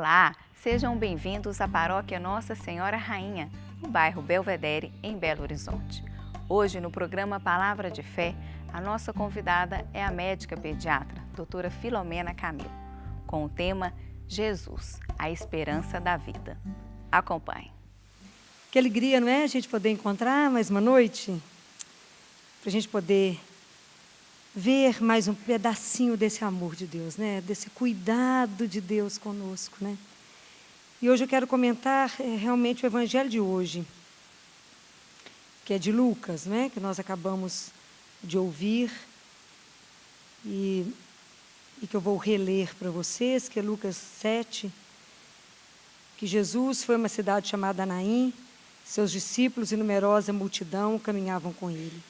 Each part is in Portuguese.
Olá, sejam bem-vindos à Paróquia Nossa Senhora Rainha, no bairro Belvedere, em Belo Horizonte. Hoje, no programa Palavra de Fé, a nossa convidada é a médica pediatra, doutora Filomena Camilo, com o tema Jesus, a esperança da vida. Acompanhe. Que alegria, não é? A gente poder encontrar mais uma noite, para a gente poder ver mais um pedacinho desse amor de Deus, né? Desse cuidado de Deus conosco, né? E hoje eu quero comentar realmente o evangelho de hoje, que é de Lucas, né? Que nós acabamos de ouvir e que eu vou reler para vocês, que é Lucas 7, que Jesus foi a uma cidade chamada Naim, seus discípulos e numerosa multidão caminhavam com ele.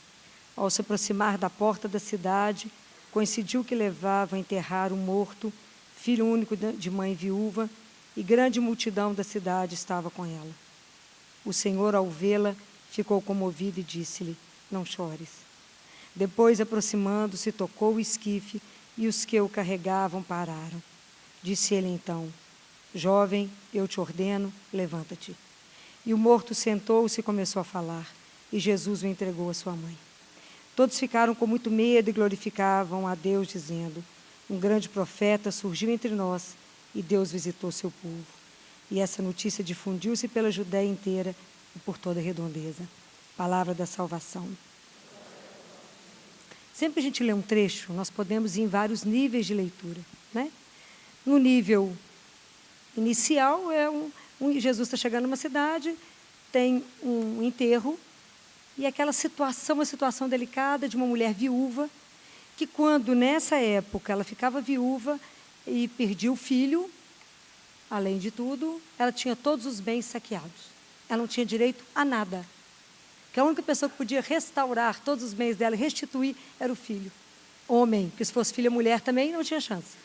Ao se aproximar da porta da cidade, coincidiu que levava a enterrar um morto, filho único de mãe viúva, e grande multidão da cidade estava com ela. O Senhor, ao vê-la, ficou comovido e disse-lhe: "Não chores." Depois, aproximando-se, tocou o esquife e os que o carregavam pararam. Disse ele então: "Jovem, eu te ordeno, levanta-te." E o morto sentou-se e começou a falar, e Jesus o entregou à sua mãe. Todos ficaram com muito medo e glorificavam a Deus, dizendo: "Um grande profeta surgiu entre nós, e Deus visitou seu povo." E essa notícia difundiu-se pela Judéia inteira e por toda a redondeza. Palavra da salvação. Sempre que a gente lê um trecho, nós podemos ir em vários níveis de leitura, né? No nível inicial, Jesus está chegando numa cidade, tem um enterro, e aquela situação, uma situação delicada de uma mulher viúva, que quando, nessa época, ela ficava viúva e perdia o filho, além de tudo, ela tinha todos os bens saqueados. Ela não tinha direito a nada. Porque a única pessoa que podia restaurar todos os bens dela e restituir era o filho. Homem, porque se fosse filha mulher também não tinha chance.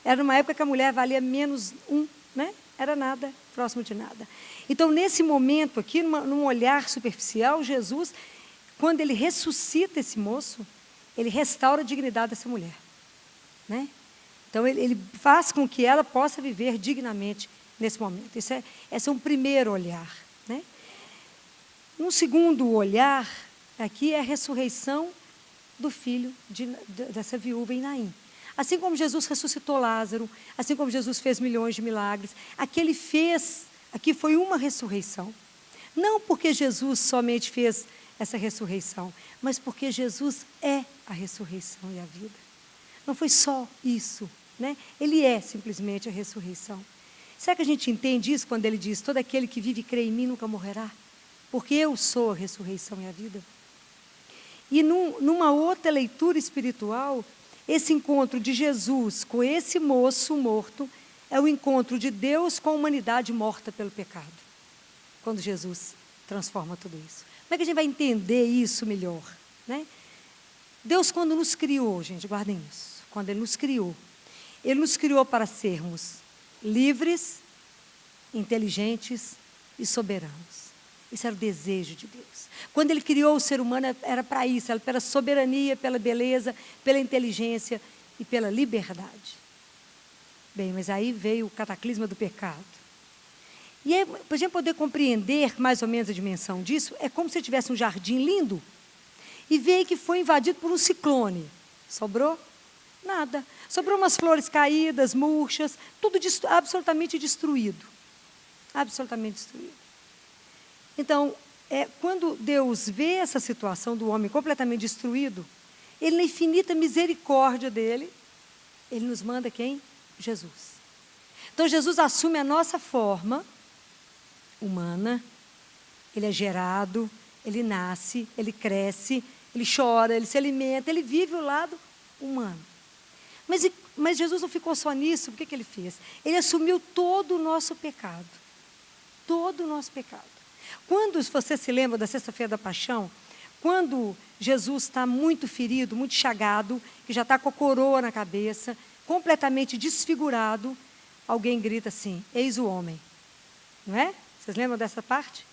Era uma época que a mulher valia menos né? Era nada, próximo de nada. Então, nesse momento aqui, num olhar superficial, Jesus, quando ele ressuscita esse moço, ele restaura a dignidade dessa mulher, né? Então, ele faz com que ela possa viver dignamente nesse momento. Esse é um primeiro olhar, né? Um segundo olhar, aqui, é a ressurreição do filho dessa viúva em Naim. Assim como Jesus ressuscitou Lázaro, assim como Jesus fez milhões de milagres, aqui foi uma ressurreição. Não porque Jesus somente fez essa ressurreição, mas porque Jesus é a ressurreição e a vida. Não foi só isso, né? Ele é simplesmente a ressurreição. Será que a gente entende isso quando ele diz: "Todo aquele que vive e crê em mim nunca morrerá? Porque eu sou a ressurreição e a vida"? E numa outra leitura espiritual, esse encontro de Jesus com esse moço morto é o encontro de Deus com a humanidade morta pelo pecado. Quando Jesus transforma tudo isso. Como é que a gente vai entender isso melhor, né? Deus, quando nos criou, gente, guardem isso. Quando Ele nos criou para sermos livres, inteligentes e soberanos. Esse era o desejo de Deus. Quando Ele criou o ser humano, era para isso, era pela soberania, pela beleza, pela inteligência e pela liberdade. Bem, mas aí veio o cataclisma do pecado. E aí, para a gente poder compreender mais ou menos a dimensão disso, é como se tivesse um jardim lindo e veio que foi invadido por um ciclone. Sobrou nada. Sobrou umas flores caídas, murchas, tudo absolutamente destruído. Absolutamente destruído. Então, quando Deus vê essa situação do homem completamente destruído, Ele, na infinita misericórdia dEle, Ele nos manda quem? Jesus. Então, Jesus assume a nossa forma humana, Ele é gerado, Ele nasce, Ele cresce, Ele chora, Ele se alimenta, Ele vive o lado humano. Mas Jesus não ficou só nisso. O que Ele fez? Ele assumiu todo o nosso pecado. Todo o nosso pecado. Quando, se você se lembra da Sexta-feira da Paixão, quando Jesus está muito ferido, muito chagado, que já está com a coroa na cabeça, completamente desfigurado, alguém grita assim: "Eis o homem." Não é? Vocês lembram dessa parte?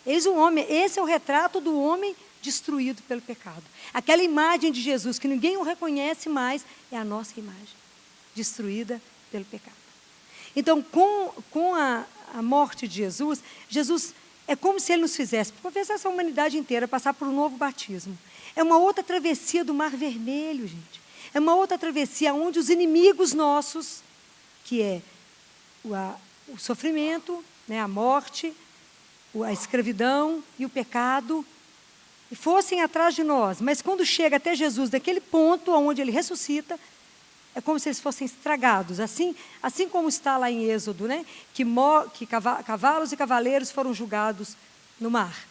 Eis o homem. Esse é o retrato do homem destruído pelo pecado. Aquela imagem de Jesus que ninguém o reconhece mais, é a nossa imagem, destruída pelo pecado. Então, com a morte de Jesus, Jesus é como se ele nos fizesse, por vezes essa humanidade inteira, passar por um novo batismo. É uma outra travessia do Mar Vermelho, gente. É uma outra travessia onde os inimigos nossos, que é o sofrimento, né, a morte, a escravidão e o pecado, fossem atrás de nós. Mas quando chega até Jesus, daquele ponto onde ele ressuscita, é como se eles fossem estragados. Assim como está lá em Êxodo, né, que cavalos e cavaleiros foram julgados no mar.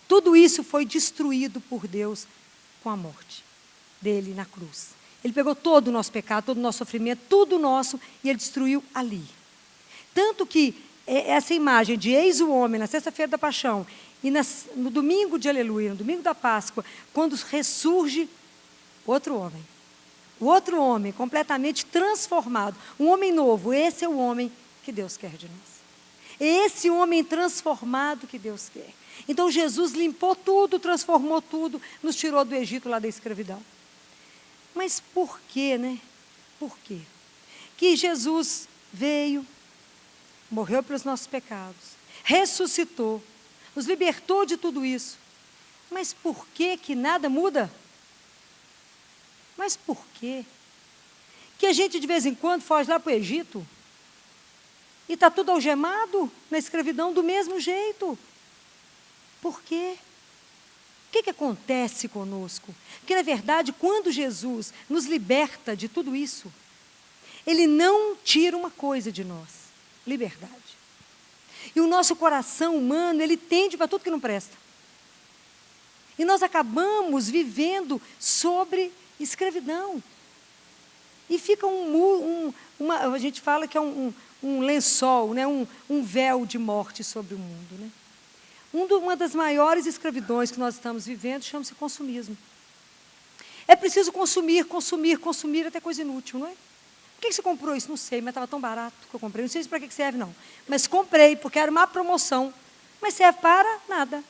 Tudo isso foi destruído por Deus com a morte dele na cruz. Ele pegou todo o nosso pecado, todo o nosso sofrimento, tudo nosso, e ele destruiu ali. Tanto que essa imagem de eis o homem na sexta-feira da paixão e no domingo de aleluia, no domingo da Páscoa, quando ressurge outro homem. O outro homem completamente transformado, um homem novo. Esse é o homem que Deus quer de nós. Esse homem transformado que Deus quer. Então Jesus limpou tudo, transformou tudo, nos tirou do Egito lá da escravidão. Mas por quê, né? Por quê? Que Jesus veio, morreu pelos nossos pecados, ressuscitou, nos libertou de tudo isso. Mas por que nada muda? Mas por quê? Que a gente de vez em quando foge lá para o Egito e está tudo algemado na escravidão do mesmo jeito. Por quê? O que acontece conosco? Porque, na verdade, quando Jesus nos liberta de tudo isso, Ele não tira uma coisa de nós, liberdade. E o nosso coração humano, ele tende para tudo que não presta. E nós acabamos vivendo sobre escravidão. E fica a gente fala que é um lençol, né? um véu de morte sobre o mundo, né? Uma das maiores escravidões que nós estamos vivendo chama-se consumismo. É preciso consumir até coisa inútil, não é? Por que você comprou isso? Não sei, mas estava tão barato que eu comprei. Não sei para que serve, não. Mas comprei, porque era uma promoção. Mas serve para nada.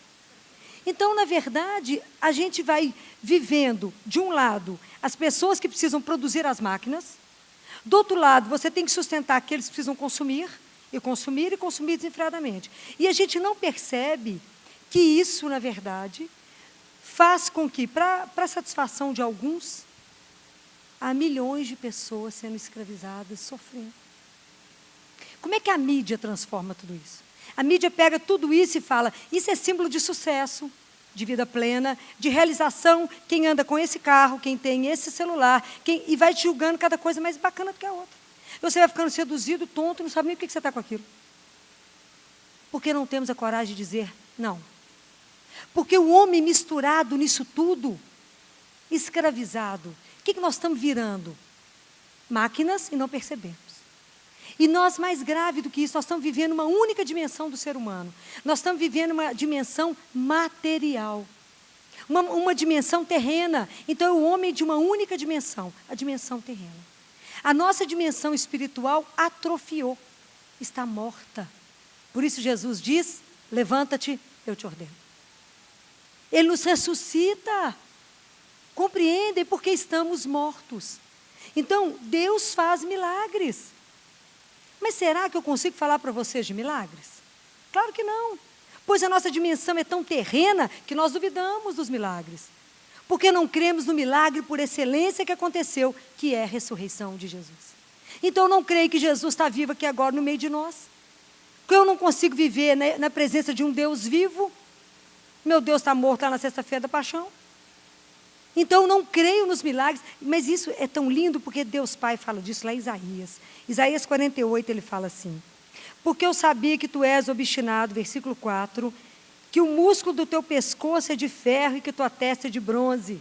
Então, na verdade, a gente vai vivendo, de um lado, as pessoas que precisam produzir as máquinas. Do outro lado, você tem que sustentar aqueles que precisam consumir desenfreadamente. E a gente não percebe que isso, na verdade, faz com que, para a satisfação de alguns, há milhões de pessoas sendo escravizadas, sofrendo. Como é que a mídia transforma tudo isso? A mídia pega tudo isso e fala, isso é símbolo de sucesso, de vida plena, de realização, quem anda com esse carro, quem tem esse celular, e vai te julgando cada coisa mais bacana do que a outra. Você vai ficando seduzido, tonto, não sabe nem por que você está com aquilo. Porque não temos a coragem de dizer não. Porque o homem misturado nisso tudo, escravizado, o que nós estamos virando? Máquinas e não percebemos. E nós, mais grave do que isso, nós estamos vivendo uma única dimensão do ser humano. Nós estamos vivendo uma dimensão material. Uma dimensão terrena. Então, o homem de uma única dimensão, a dimensão terrena. A nossa dimensão espiritual atrofiou, está morta. Por isso Jesus diz, levanta-te, eu te ordeno. Ele nos ressuscita. Compreendem porque estamos mortos. Então, Deus faz milagres. Mas será que eu consigo falar para vocês de milagres? Claro que não. Pois a nossa dimensão é tão terrena que nós duvidamos dos milagres. Porque não cremos no milagre por excelência que aconteceu, que é a ressurreição de Jesus. Então, eu não creio que Jesus está vivo aqui agora no meio de nós. Porque eu não consigo viver na presença de um Deus vivo. Meu Deus está morto lá na sexta-feira da paixão. Então, eu não creio nos milagres. Mas isso é tão lindo porque Deus Pai fala disso lá em Isaías. Isaías 48, ele fala assim. Porque eu sabia que tu és obstinado, versículo 4, que o músculo do teu pescoço é de ferro e que tua testa é de bronze.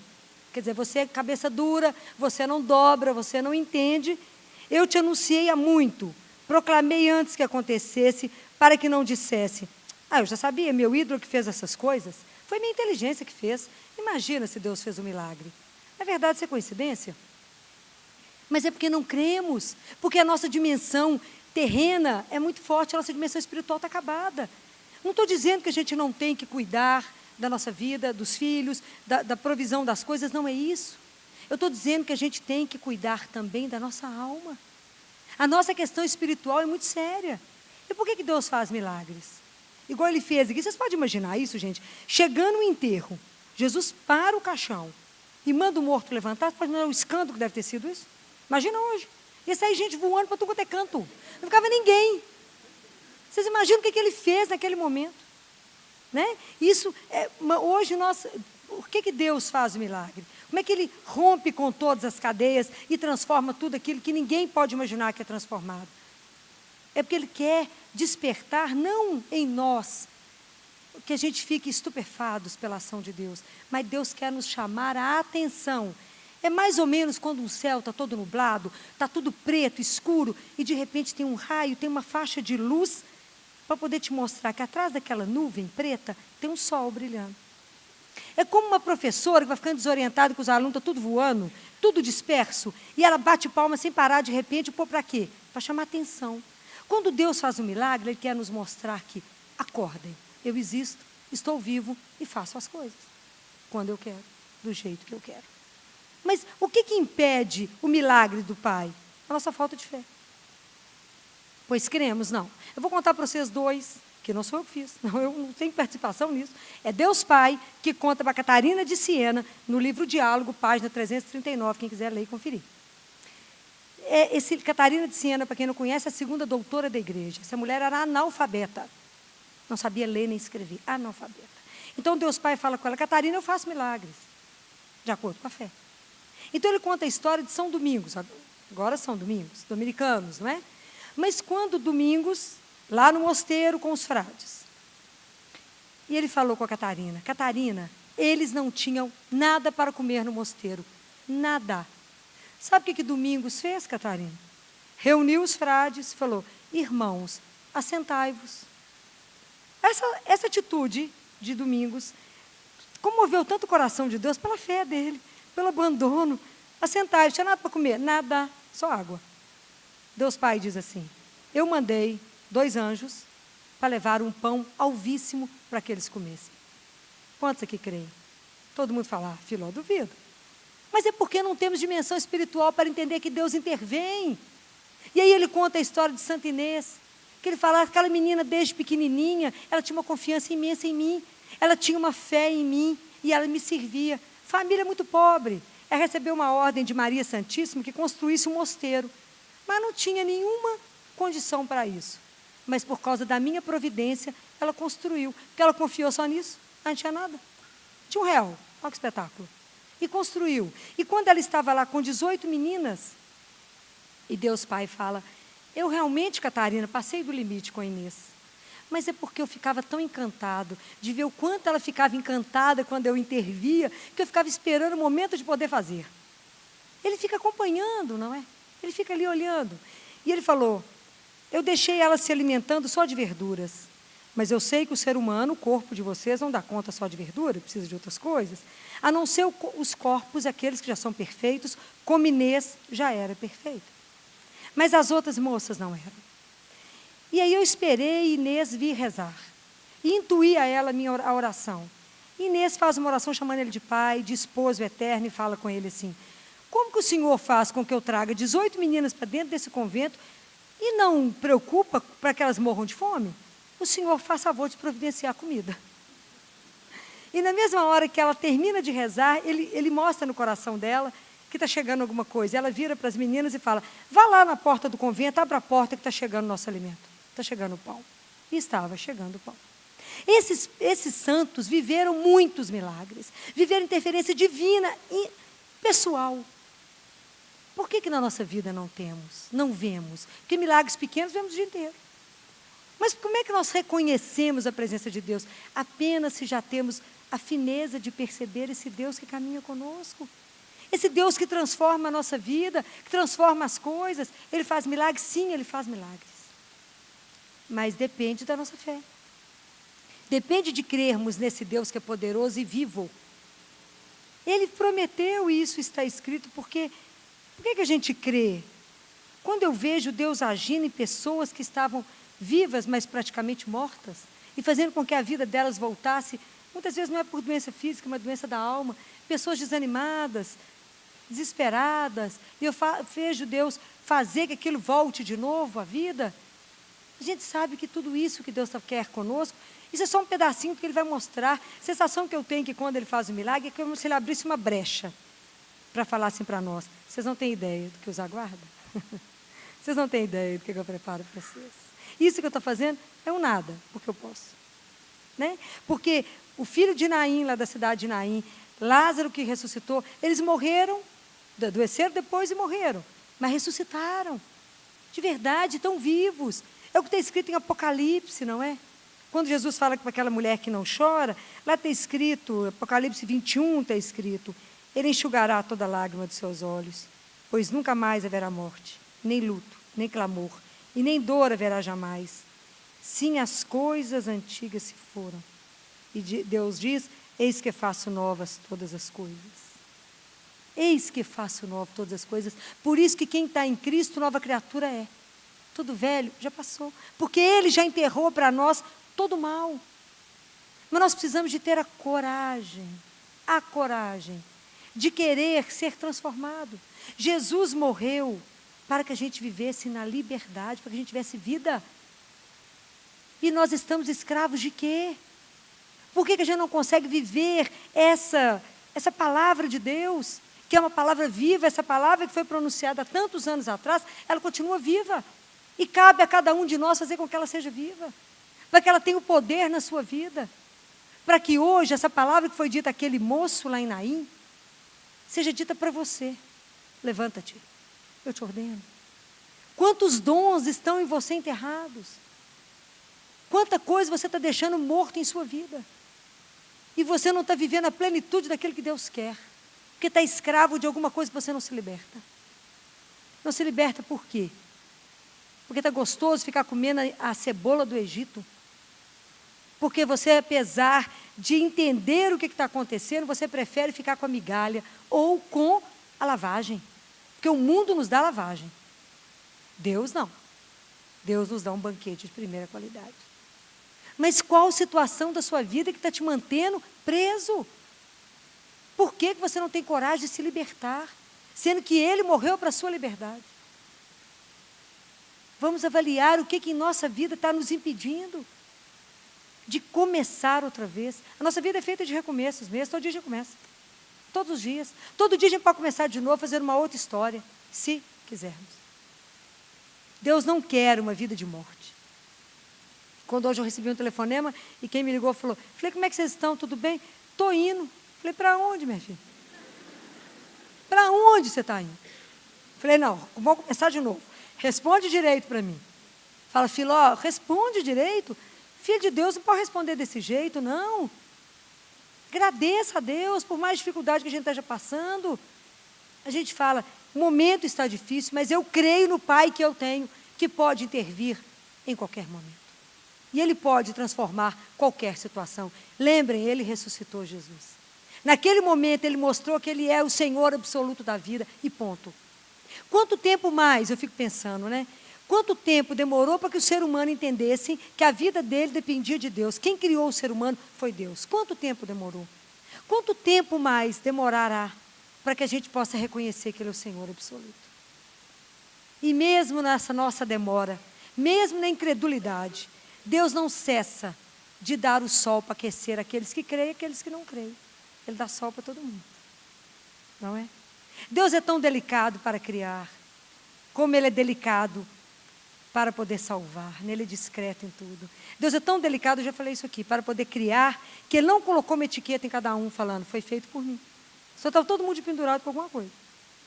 Quer dizer, você é cabeça dura, você não dobra, você não entende. Eu te anunciei há muito, proclamei antes que acontecesse, para que não dissesse, eu já sabia, meu ídolo que fez essas coisas, foi minha inteligência que fez. Imagina se Deus fez um milagre. Na verdade, isso é coincidência? Mas é porque não cremos, porque a nossa dimensão terrena é muito forte, a nossa dimensão espiritual está acabada. Não estou dizendo que a gente não tem que cuidar da nossa vida, dos filhos, da provisão das coisas, não é isso. Eu estou dizendo que a gente tem que cuidar também da nossa alma. A nossa questão espiritual é muito séria. E por que Deus faz milagres? Igual ele fez aqui. Vocês podem imaginar isso, gente? Chegando no enterro, Jesus para o caixão e manda o morto levantar. Você pode imaginar o escândalo que deve ter sido isso? Imagina hoje. Ia sair gente voando para tudo quanto é canto. Não ficava ninguém. Vocês imaginam o que ele fez naquele momento? Né? Isso, hoje, por que Deus faz o milagre? Como é que Ele rompe com todas as cadeias e transforma tudo aquilo que ninguém pode imaginar que é transformado? É porque Ele quer despertar, não em nós, que a gente fique estupefados pela ação de Deus, mas Deus quer nos chamar a atenção. É mais ou menos quando o céu está todo nublado, está tudo preto, escuro, e de repente tem um raio, tem uma faixa de luz, para poder te mostrar que atrás daquela nuvem preta tem um sol brilhando. É como uma professora que vai ficando desorientada, que os alunos estão tudo voando, tudo disperso, e ela bate palma sem parar de repente, para quê? Para chamar atenção. Quando Deus faz um milagre, Ele quer nos mostrar que, acordem, eu existo, estou vivo e faço as coisas, quando eu quero, do jeito que eu quero. Mas o que impede o milagre do Pai? A nossa falta de fé. Pois cremos, não. Eu vou contar para vocês dois, que não sou eu que fiz, não, eu não tenho participação nisso. É Deus Pai que conta para Catarina de Siena, no livro Diálogo, página 339, quem quiser ler e conferir. Catarina de Siena, para quem não conhece, é a segunda doutora da igreja. Essa mulher era analfabeta, não sabia ler nem escrever, analfabeta. Então Deus Pai fala com ela, Catarina, eu faço milagres, de acordo com a fé. Então ele conta a história de São Domingos, agora são domingos, dominicanos, não é? Mas quando Domingos, lá no mosteiro com os frades, e ele falou com a Catarina, Catarina, eles não tinham nada para comer no mosteiro, nada. Sabe o que Domingos fez, Catarina? Reuniu os frades e falou, irmãos, assentai-vos. Essa atitude de Domingos comoveu tanto o coração de Deus pela fé dele, pelo abandono. Assentai-vos, tinha nada para comer, nada, só água. Deus Pai diz assim, eu mandei 2 anjos para levar um pão alvíssimo para que eles comessem. Quantos aqui creem? Todo mundo fala, Filó, duvido. Mas é porque não temos dimensão espiritual para entender que Deus intervém. E aí ele conta a história de Santa Inês, que ele fala, aquela menina desde pequenininha, ela tinha uma confiança imensa em mim, ela tinha uma fé em mim e ela me servia. Família muito pobre, ela recebeu uma ordem de Maria Santíssima que construísse um mosteiro. Mas não tinha nenhuma condição para isso. Mas por causa da minha providência, ela construiu. Porque ela confiou só nisso. Ela não tinha nada. Tinha R$1. Olha que espetáculo. E construiu. E quando ela estava lá com 18 meninas, e Deus Pai fala, eu realmente, Catarina, passei do limite com a Inês. Mas é porque eu ficava tão encantado de ver o quanto ela ficava encantada quando eu intervia, que eu ficava esperando o momento de poder fazer. Ele fica acompanhando, não é? Ele fica ali olhando. E ele falou, eu deixei ela se alimentando só de verduras, mas eu sei que o ser humano, o corpo de vocês, não dá conta só de verdura, precisa de outras coisas. A não ser os corpos, aqueles que já são perfeitos, como Inês já era perfeita. Mas as outras moças não eram. E aí eu esperei Inês vir rezar. E intuí a ela a oração. Inês faz uma oração chamando ele de pai, de esposo eterno, e fala com ele assim, como que o Senhor faz com que eu traga 18 meninas para dentro desse convento e não preocupa para que elas morram de fome? O Senhor faz favor de providenciar comida. E na mesma hora que ela termina de rezar, ele mostra no coração dela que está chegando alguma coisa. Ela vira para as meninas e fala, vá lá na porta do convento, abra a porta que está chegando o nosso alimento. Está chegando o pão. E estava chegando o pão. Esses santos viveram muitos milagres, viveram interferência divina e pessoal. Por que na nossa vida não temos, não vemos? Porque milagres pequenos vemos o dia inteiro. Mas como é que nós reconhecemos a presença de Deus? Apenas se já temos a fineza de perceber esse Deus que caminha conosco. Esse Deus que transforma a nossa vida, que transforma as coisas. Ele faz milagres? Sim, Ele faz milagres. Mas depende da nossa fé. Depende de crermos nesse Deus que é poderoso e vivo. Ele prometeu, e isso está escrito, porque... Por que a gente crê? Quando eu vejo Deus agindo em pessoas que estavam vivas, mas praticamente mortas, e fazendo com que a vida delas voltasse, muitas vezes não é por doença física, mas doença da alma, pessoas desanimadas, desesperadas, e eu vejo Deus fazer que aquilo volte de novo à vida. A gente sabe que tudo isso que Deus quer conosco, isso é só um pedacinho que Ele vai mostrar. A sensação que eu tenho que quando Ele faz o milagre é como se Ele abrisse uma brecha para falar assim para nós. Vocês não têm ideia do que os aguarda? Vocês não têm ideia do que eu preparo para vocês. Isso que eu estou fazendo é um nada, porque eu posso. Né? Porque o filho de Naim, lá da cidade de Naim, Lázaro que ressuscitou, eles morreram, adoeceram depois e morreram, mas ressuscitaram. De verdade, estão vivos. É o que está escrito em Apocalipse, não é? Quando Jesus fala com aquela mulher que não chora, lá está escrito, Apocalipse 21 está escrito, Ele enxugará toda lágrima dos seus olhos, pois nunca mais haverá morte, nem luto, nem clamor, e nem dor haverá jamais. Sim, as coisas antigas se foram. E Deus diz, eis que faço novas todas as coisas. Eis que faço novas todas as coisas. Por isso que quem está em Cristo, nova criatura é. Tudo velho já passou. Porque Ele já enterrou para nós todo o mal. Mas nós precisamos de ter a coragem de querer ser transformado. Jesus morreu para que a gente vivesse na liberdade, para que a gente tivesse vida. E nós estamos escravos de quê? Por que a gente não consegue viver essa palavra de Deus, que é uma palavra viva, essa palavra que foi pronunciada há tantos anos atrás, ela continua viva. E cabe a cada um de nós fazer com que ela seja viva, para que ela tenha o poder na sua vida, para que hoje essa palavra que foi dita àquele moço lá em Naim, seja dita para você. Levanta-te, eu te ordeno. Quantos dons estão em você enterrados? Quanta coisa você está deixando morto em sua vida? E você não está vivendo a plenitude daquilo que Deus quer. Porque está escravo de alguma coisa que você não se liberta. Não se liberta por quê? Porque está gostoso ficar comendo a cebola do Egito. Porque você, apesar de entender o que está acontecendo, você prefere ficar com a migalha ou com a lavagem. Porque o mundo nos dá lavagem. Deus não. Deus nos dá um banquete de primeira qualidade. Mas qual situação da sua vida que está te mantendo preso? Por que você não tem coragem de se libertar, sendo que Ele morreu para a sua liberdade? Vamos avaliar o que em nossa vida está nos impedindo de começar outra vez. A nossa vida é feita de recomeços mesmo, todo dia a gente começa. Todos os dias. Todo dia a gente pode começar de novo, fazer uma outra história, se quisermos. Deus não quer uma vida de morte. Quando hoje eu recebi um telefonema e quem me ligou falou, falei, como é que vocês estão? Tudo bem? Estou indo. Falei, para onde, minha filha? Para onde você está indo? Falei, não, vamos começar de novo. Responde direito para mim. Fala, Filó, responde direito. Filho de Deus não pode responder desse jeito, não. Agradeça a Deus por mais dificuldade que a gente esteja passando. A gente fala, o momento está difícil, mas eu creio no Pai que eu tenho, que pode intervir em qualquer momento. E Ele pode transformar qualquer situação. Lembrem, Ele ressuscitou Jesus. Naquele momento, Ele mostrou que Ele é o Senhor absoluto da vida e ponto. Quanto tempo mais, eu fico pensando, né? Quanto tempo demorou para que o ser humano entendesse que a vida dele dependia de Deus? Quem criou o ser humano foi Deus. Quanto tempo demorou? Quanto tempo mais demorará para que a gente possa reconhecer que Ele é o Senhor absoluto? E mesmo nessa nossa demora, mesmo na incredulidade, Deus não cessa de dar o sol para aquecer aqueles que creem e aqueles que não creem. Ele dá sol para todo mundo. Não é? Deus é tão delicado para criar, como Ele é delicado para poder salvar. Nele é discreto em tudo. Deus é tão delicado, eu já falei isso aqui, para poder criar, que Ele não colocou uma etiqueta em cada um, falando, foi feito por mim. Só estava todo mundo pendurado com alguma coisa.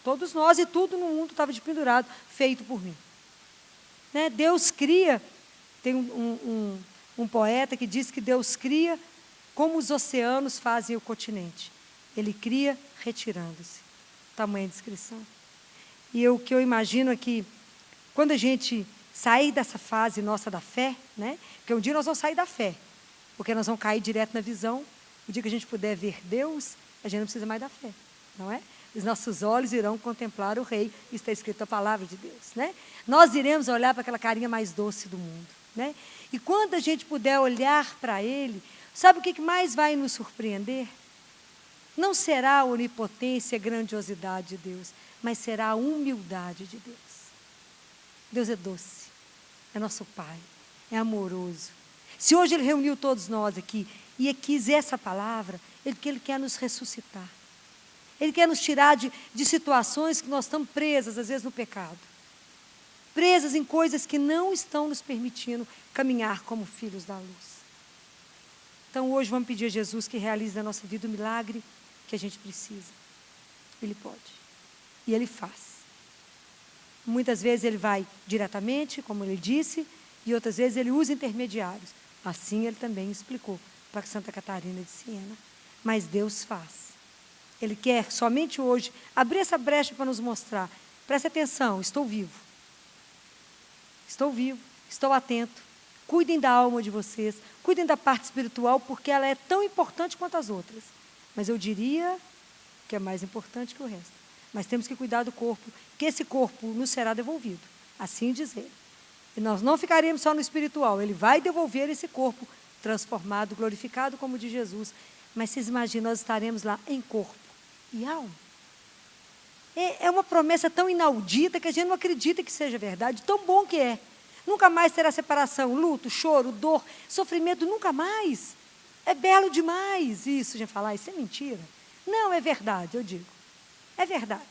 Todos nós e tudo no mundo estava pendurado, feito por mim. Né? Deus cria, tem um poeta que diz que Deus cria como os oceanos fazem o continente. Ele cria retirando-se. Tamanha descrição. E o que eu imagino é que, quando a gente sair dessa fase nossa da fé, né? Porque um dia nós vamos sair da fé, porque nós vamos cair direto na visão. O dia que a gente puder ver Deus, a gente não precisa mais da fé, não é? Os nossos olhos irão contemplar o Rei, está escrito a palavra de Deus, né? Nós iremos olhar para aquela carinha mais doce do mundo, né? E quando a gente puder olhar para Ele, sabe o que mais vai nos surpreender? Não será a onipotência e a grandiosidade de Deus, mas será a humildade de Deus. Deus é doce, é nosso Pai, é amoroso. Se hoje Ele reuniu todos nós aqui e quis essa palavra, Ele quer nos ressuscitar. Ele quer nos tirar de situações que nós estamos presas, às vezes, no pecado. Presas em coisas que não estão nos permitindo caminhar como filhos da luz. Então, hoje, vamos pedir a Jesus que realize na nossa vida o milagre que a gente precisa. Ele pode. E Ele faz. Muitas vezes Ele vai diretamente, como Ele disse, e outras vezes Ele usa intermediários. Assim Ele também explicou para Santa Catarina de Siena. Mas Deus faz. Ele quer somente hoje abrir essa brecha para nos mostrar. Preste atenção, estou vivo. Estou vivo, estou atento. Cuidem da alma de vocês, cuidem da parte espiritual, porque ela é tão importante quanto as outras. Mas eu diria que é mais importante que o resto. Mas temos que cuidar do corpo, que esse corpo nos será devolvido. Assim diz Ele. E nós não ficaremos só no espiritual, Ele vai devolver esse corpo transformado, glorificado como o de Jesus. Mas vocês imaginam, nós estaremos lá em corpo e alma. É uma promessa tão inaudita que a gente não acredita que seja verdade, tão bom que é. Nunca mais terá separação, luto, choro, dor, sofrimento, nunca mais. É belo demais isso, a gente falar, isso é mentira. Não, é verdade, eu digo. É verdade.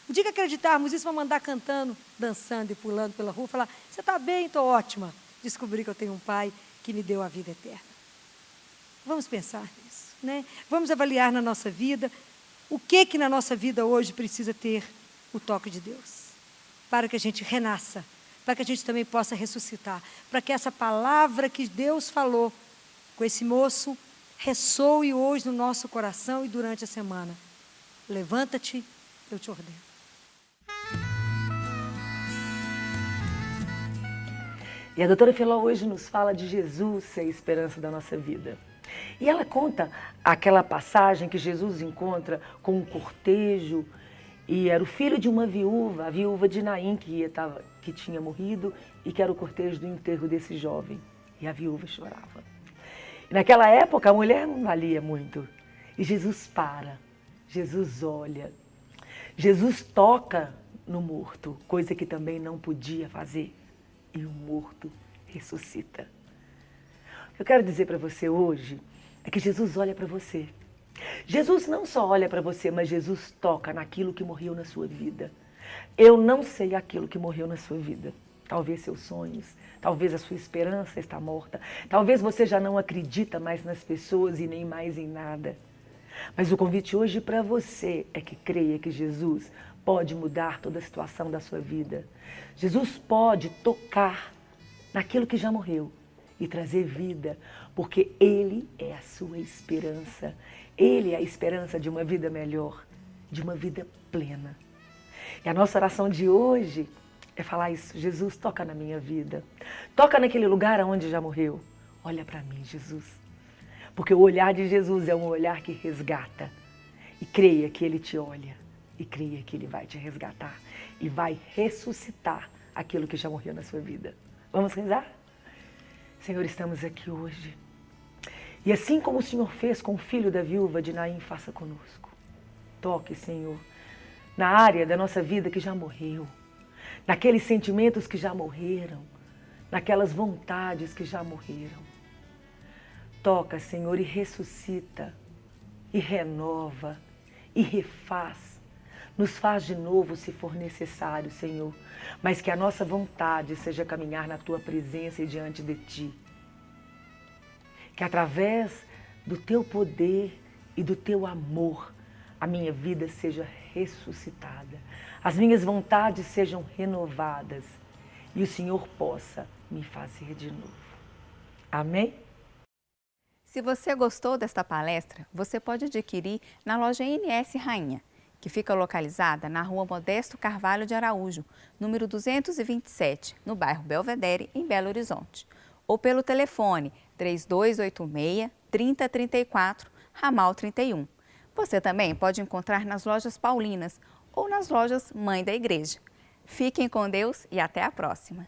O dia que acreditarmos isso, vamos andar cantando, dançando e pulando pela rua, falar, você está bem? Estou ótima. Descobri que eu tenho um Pai que me deu a vida eterna. Vamos pensar nisso, né? Vamos avaliar na nossa vida o que na nossa vida hoje precisa ter o toque de Deus, para que a gente renasça, para que a gente também possa ressuscitar, para que essa palavra que Deus falou com esse moço ressoe hoje no nosso coração e durante a semana. Levanta-te, eu te ordeno. E a doutora Filó hoje nos fala de Jesus ser a esperança da nossa vida. E ela conta aquela passagem que Jesus encontra com um cortejo, e era o filho de uma viúva, a viúva de Naim, que tinha morrido, e que era o cortejo do enterro desse jovem. E a viúva chorava. E naquela época a mulher não valia muito. E Jesus para, Jesus olha, Jesus toca no morto, coisa que também não podia fazer. E o morto ressuscita. O que eu quero dizer para você hoje é que Jesus olha para você. Jesus não só olha para você, mas Jesus toca naquilo que morreu na sua vida. Eu não sei aquilo que morreu na sua vida. Talvez seus sonhos, talvez a sua esperança está morta. Talvez você já não acredita mais nas pessoas e nem mais em nada. Mas o convite hoje para você é que creia que Jesus pode mudar toda a situação da sua vida. Jesus pode tocar naquilo que já morreu e trazer vida, porque Ele é a sua esperança. Ele é a esperança de uma vida melhor, de uma vida plena. E a nossa oração de hoje é falar isso. Jesus, toca na minha vida. Toca naquele lugar onde já morreu. Olha para mim, Jesus. Porque o olhar de Jesus é um olhar que resgata. E creia que Ele te olha. E creia que Ele vai te resgatar. E vai ressuscitar aquilo que já morreu na sua vida. Vamos rezar? Senhor, estamos aqui hoje. E assim como o Senhor fez com o filho da viúva de Naim, faça conosco. Toque, Senhor, na área da nossa vida que já morreu, naqueles sentimentos que já morreram, naquelas vontades que já morreram. Toca, Senhor, e ressuscita, e renova, e refaz. Nos faz de novo se for necessário, Senhor, mas que a nossa vontade seja caminhar na Tua presença e diante de Ti. Que através do Teu poder e do Teu amor, a minha vida seja ressuscitada, as minhas vontades sejam renovadas e o Senhor possa me fazer de novo. Amém? Se você gostou desta palestra, você pode adquirir na loja NS Rainha, que fica localizada na Rua Modesto Carvalho de Araújo, número 227, no bairro Belvedere, em Belo Horizonte. Ou pelo telefone 3286-3034, ramal 31. Você também pode encontrar nas lojas Paulinas ou nas lojas Mãe da Igreja. Fiquem com Deus e até a próxima!